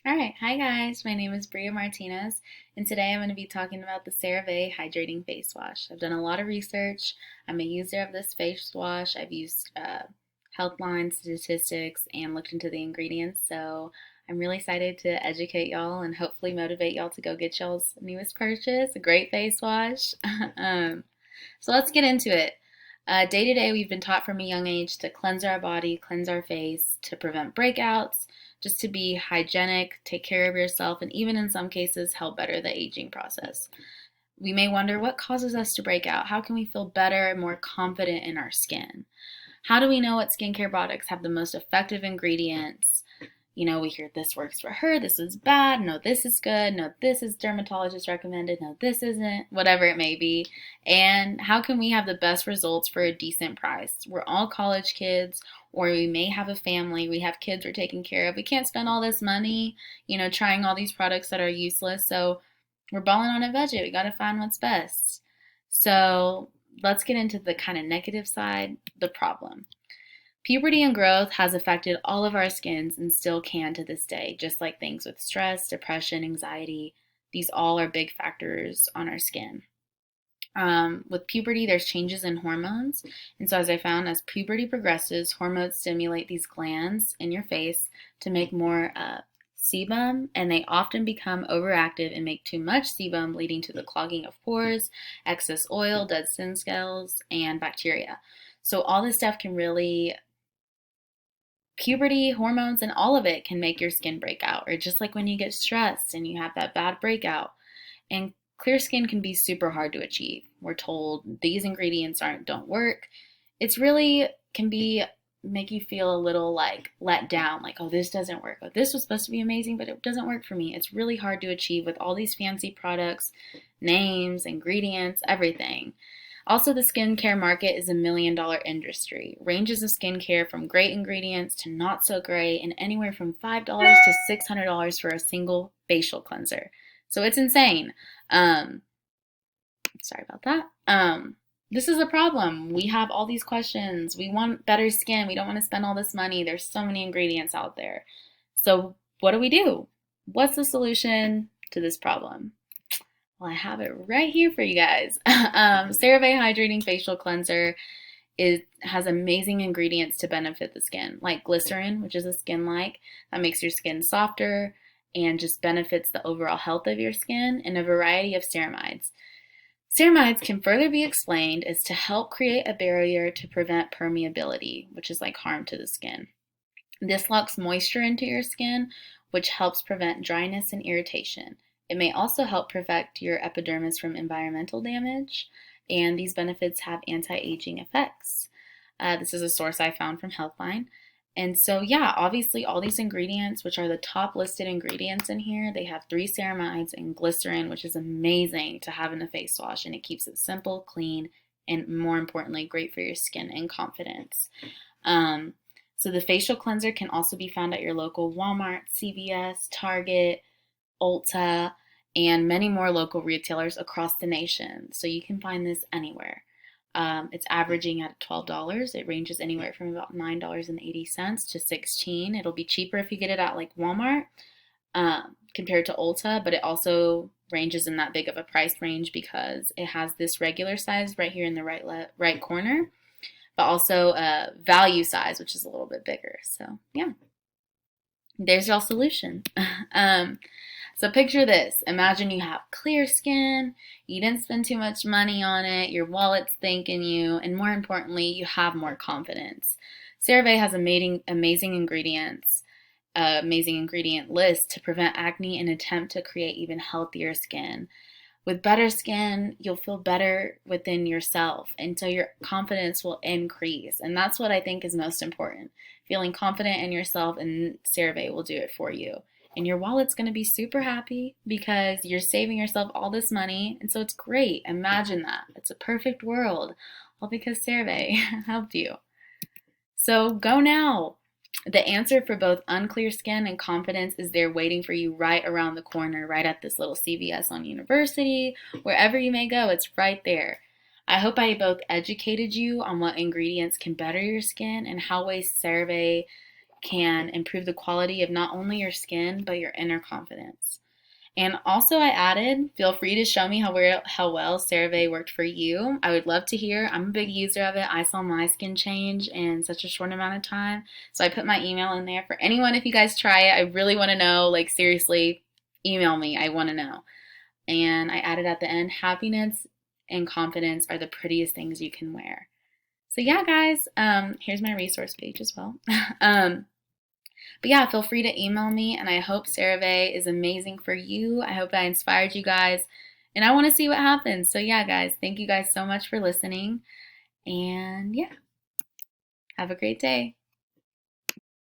All right, hi guys. My name is Bria Martinez, and today I'm going to be talking about the CeraVe Hydrating Face Wash. I've done a lot of research. I'm a user of this face wash. I've used Healthline statistics and looked into the ingredients, so I'm really excited to educate y'all and hopefully motivate y'all to go get y'all's newest purchase, a great face wash. So let's get into it. Day to day, we've been taught from a young age to cleanse our body, cleanse our face, to prevent breakouts, just to be hygienic, take care of yourself, and even in some cases, help better the aging process. We may wonder what causes us to break out? How can we feel better and more confident in our skin? How do we know what skincare products have the most effective ingredients? We hear this works for her, this is bad, no, this is good, no, this is dermatologist recommended, no, this isn't, whatever it may be. And how can we have the best results for a decent price? We're all college kids, or we may have a family, we have kids we're taking care of. We can't spend all this money, trying all these products that are useless. So we're balling on a budget. We got to find what's best. So let's get into the kind of negative side, the problem. Puberty and growth has affected all of our skins and still can to this day, just like things with stress, depression, anxiety. These all are big factors on our skin. With puberty, there's changes in hormones. And so, as I found, as puberty progresses, hormones stimulate these glands in your face to make more sebum, and they often become overactive and make too much sebum, leading to the clogging of pores, excess oil, dead skin cells, and bacteria. So, all this stuff can really puberty, hormones, and all of it can make your skin break out, or just like when you get stressed and you have that bad breakout. And clear skin can be super hard to achieve. We're told these ingredients don't work. It's really can be make you feel a little like let down, like, oh, this doesn't work. Oh, this was supposed to be amazing, but it doesn't work for me. It's really hard to achieve with all these fancy products, names, ingredients, everything. Also, the skincare market is $1 million industry. Ranges of skincare from great ingredients to not so great, and anywhere from $5 to $600 for a single facial cleanser. So it's insane. Sorry about that. This is a problem. We have all these questions. We want better skin. We don't want to spend all this money. There's so many ingredients out there. So what do we do? What's the solution to this problem? Well, I have it right here for you guys. CeraVe Hydrating Facial Cleanser has amazing ingredients to benefit the skin, like glycerin, which is a skin like that makes your skin softer and just benefits the overall health of your skin, and a variety of ceramides. Ceramides can further be explained as to help create a barrier to prevent permeability, which is like harm to the skin. This locks moisture into your skin, which helps prevent dryness and irritation. It may also help protect your epidermis from environmental damage, and these benefits have anti-aging effects. This is a source I found from Healthline. And so, yeah, obviously all these ingredients, which are the top listed ingredients in here, they have 3 ceramides and glycerin, which is amazing to have in a face wash, and it keeps it simple, clean, and more importantly, great for your skin and confidence. So the facial cleanser can also be found at your local Walmart, CVS, Target, Ulta, and many more local retailers across the nation. So you can find this anywhere. It's averaging at $12. It ranges anywhere from about $9.80 to $16. It'll be cheaper if you get it at like Walmart compared to Ulta, but it also ranges in that big of a price range because it has this regular size right here in the right corner, but also a value size, which is a little bit bigger. So yeah, there's your solution. So picture this. Imagine you have clear skin, you didn't spend too much money on it, your wallet's thanking you, and more importantly, you have more confidence. CeraVe has amazing ingredients, amazing ingredient list to prevent acne and attempt to create even healthier skin. With better skin, you'll feel better within yourself, and so your confidence will increase. And that's what I think is most important. Feeling confident in yourself, and CeraVe will do it for you. And your wallet's going to be super happy because you're saving yourself all this money. And so it's great. Imagine that. It's a perfect world. All because CeraVe helped you. So go now. The answer for both unclear skin and confidence is there waiting for you right around the corner, right at this little CVS on University, wherever you may go, it's right there. I hope I both educated you on what ingredients can better your skin and how ways CeraVe can improve the quality of not only your skin, but your inner confidence. And also, I added, feel free to show me how well CeraVe worked for you. I would love to hear. I'm a big user of it. I saw my skin change in such a short amount of time. So I put my email in there for anyone. If you guys try it, I really want to know. Like, seriously, email me. I want to know. And I added at the end, happiness and confidence are the prettiest things you can wear. So yeah, guys, here's my resource page as well. But yeah, feel free to email me, and I hope CeraVe is amazing for you. I hope I inspired you guys, and I want to see what happens. So yeah, guys, thank you guys so much for listening, and yeah, have a great day.